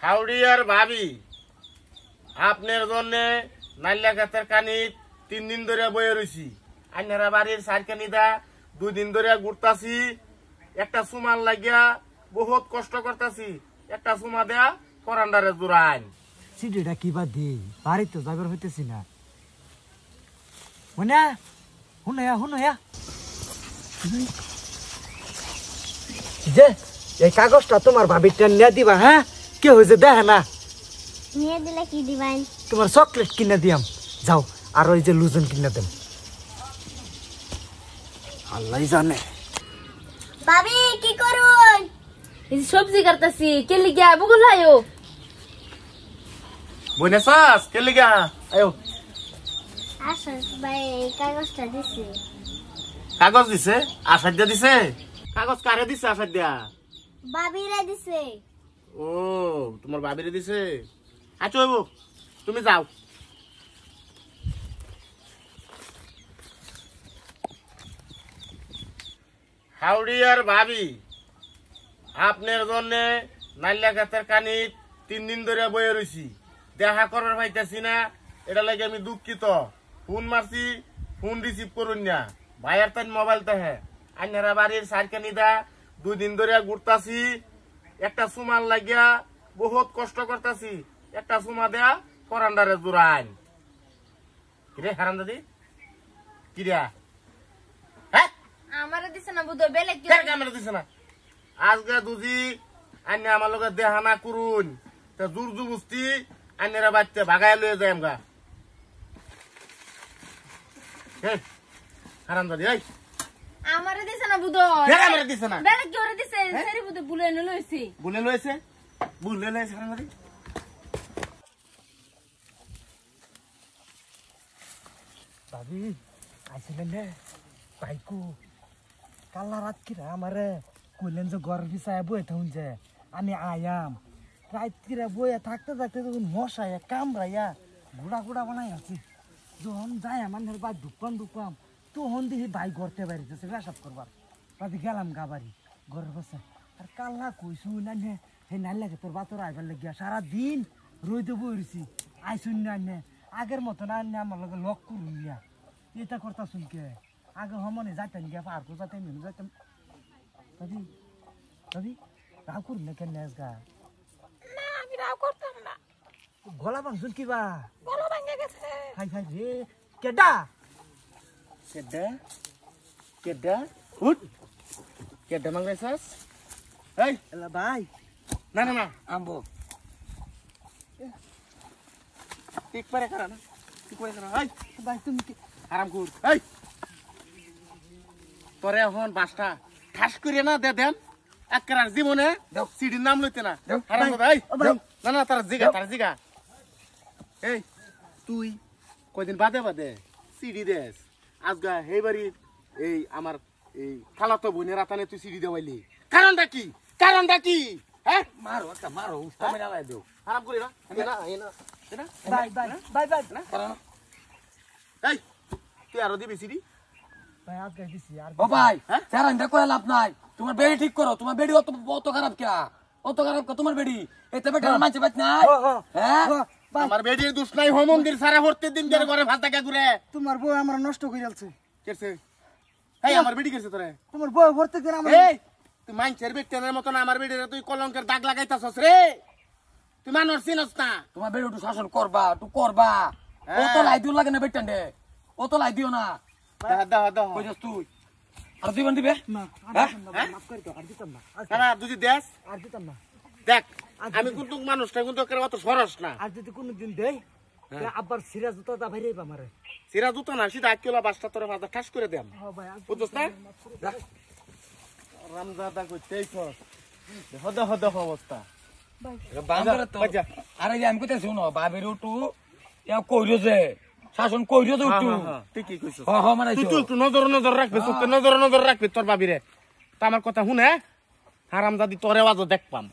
Howdy আর ভাবি আপনার জন্য নাইলা গাছের কানি 3 দিন ধরে বয়ে রইছি। আইনারা বাড়ির সারকানি দা 2 দিন ধরে ঘুরতাছি। একটা সুমার লাগিয়া বহুত কষ্ট করতাছি। একটা সুমা দেয়া পরান্ডারে জুরাইন। সিডিটা কি বাদ দি বাড়ি তো যাবার হইতেছি না। হুনা হুনা যে এই কাগজটা তোমার ভাবিটা নিয়ে দিবা। হ্যাঁ কে হয়েছে দেখে না নিয়ে দিলে কি দিবেন? তোমার চকলেট কিনে দিয়াম। যাও আর ওই যে লুজন কিনে দেন। আল্লাহ জানে। ভাবি কি করুন? এই সবজি কাটতাছি কে লিগা বগুল আয়ো বইনেছাস কে লিগা আয়ো। আসো ভাই কাগজটা দিছি। কাগজ দিছে আশাদ দিয়া দিছে। কাগজ কারে দিছে আশাদ দিয়া? ভাবিরে দিছে। ও তোমার ভাবিরে দিছে। আচ্ছা হইব তুমি যাও। হাউডি আর ভাবি আপনার জন্য নাইলা গাছের কানি 3 দিন ধরে বয়ে রইছি। দেখা করার পাইতেছি না, এটা লাগে আমি দুঃখিত। ফোন মারছি, ফোন রিসিভ করুন না। ভাইয়ের তাই মোবাইল তাহে আইনারা বাড়ির সারকানি দা 2 দিন ধরে ঘুরতাছি। একটা সুমার লাগিয়া বহুত কষ্ট করতাছি। একটা সুমা দেয়া পরান্ডারে জুরাইন। কিরে হারাম দাদি কিরা? হ্যাঁ আমারে দিছে না বুঝো বেলেগ কি ক্যামেরা দিছে না। আজকে দুজি আইনে আমার লগে দেখা না করুন তা জোর জুবস্তি আইনেরা বাচ্চা ভাগায় লয়ে যায় আমগা। হারাম দাদি এই আমারে দিছে না বুঝো ক্যামেরা দিছে না। বেলেগ কি ওরে দিছে সেরি বুঝো বুলে লইছি বুলে লয়েছে হারাম দাদি। ভাবি আইছিলেন রে বাইকু কাল্লা রাত কিরা আমারে কইলেন যে ঘর বিছায় বয়ে থাকুন যে আমি আয়াম। রাত কিরা বয়ে থাকতে থাকতে যখন মশায় কামড়াইয়া গুড়া গুড়া বানাই আছি। যখন যাই আমার বাই ঢুকাম তখন দেখি ভাই ঘরতে বাড়িতেছে পেশাব করবার। বাদি গেলাম গাবারি ঘরের পাশে আর কাল্লা কইসু না হে নাই লাগে তোর বাতর আইবার লাগিয়া সারাদিন রইতে বইছি আইসুন না আগের মতো না আমার লগে লক করুন না এটা করতা শুনকে আগে হমনে যাইতেন গিয়া পার্ক যাইতেন মেনু যাইতেন। দাদি দাদি রাও করুন না কেন গা? না আমি রাও করতাম না। গলা ভাঙছুন কিবা? গলা ভাঙে গেছে। হাই হাই রে কেডা কেডা উঠ কেডা মাংরেছাস? এই এলা ভাই না না না আমবো ঠিক পারে করা না ঠিক পারে করা। এই ভাই তুমি কি আরাম কর। এই তোরে এখন বাসটা ঠাস করে না দেন একরার জীবনে সিডির নাম লইতে না। আরাম কর। এই না না তার জিগা এই তুই কয়দিন বাদে সিডি দেস আজগা হেই বাড়ি এই আমার এই খালাতো বোনের রাতানে তুই সিডি দেওয়াইলি কারণটা কি? হ্যাঁ মারো একটা মারো স্টামিনা লাই দাও আরাম করি না ভাই ভাই ভাই ভাই না এই তুই আরো দিবি সিডি? ভাই আজ গাই দিছি আর ও ভাই স্যার কই লাভ নাই। তোমার বেডি ঠিক করো। তোমার বেডি অত খারাপ কিয়া? অত খারাপ কা তোমার বেডি? এতে বেটার মানছে বাত নাই। হ্যাঁ আমার বেডির দুষ নাই। হোম মন্দির সারা ভর্তি দিন ধরে ঘরে ভাত টাকা ঘুরে। তোমার বউ আমার নষ্ট করে যাচ্ছে। কেছে এই আমার বেডি কেছে তোরে? তোমার বউ ভর্তি করে আমার এই তুই মাইনছের বেটেনের মত না আমার বেডিরে তুই কলঙ্কের দাগ লাগাইতাছস রে। তুই মানুষ চিনস না। তোমার বেডি একটু শাসন করবা, একটু করবা। অত লাই দিও লাগে না বেটান দে। অত লাই দিও না। দাও কই যাস তুই? আর দিবেন দিবে না মাফ করে দাও আর দিতাম না না দুজি দেশ আর দিতাম না। দেখ আমি কিন্তু মানুষটা কিন্তু অত সরস না। আর যদি কোনদিন দেই আবার সিরাজ জুতা দা ভাইরে আমারে সিরা জুতো না সিধা আকিলা বাসটা তোরে মাথা ঠাস করে দেন। হ্যাঁ ভাই বুঝছস না? রামজাদা কইতেছস দেখো অবস্থা। বান্দরে তো আরে আমি কইতে শুনো বাবের উঠু ইয়া কইরো যে শাসন কইরো যে উঠু। ঠিকই কইছস। হ্যাঁ মানে তুই একটু নজর রাখবি নজর রাখবি তোর বাবিরে। তা আমার কথা শুনে হারামজাদি তোরে আজও দেখ পাম।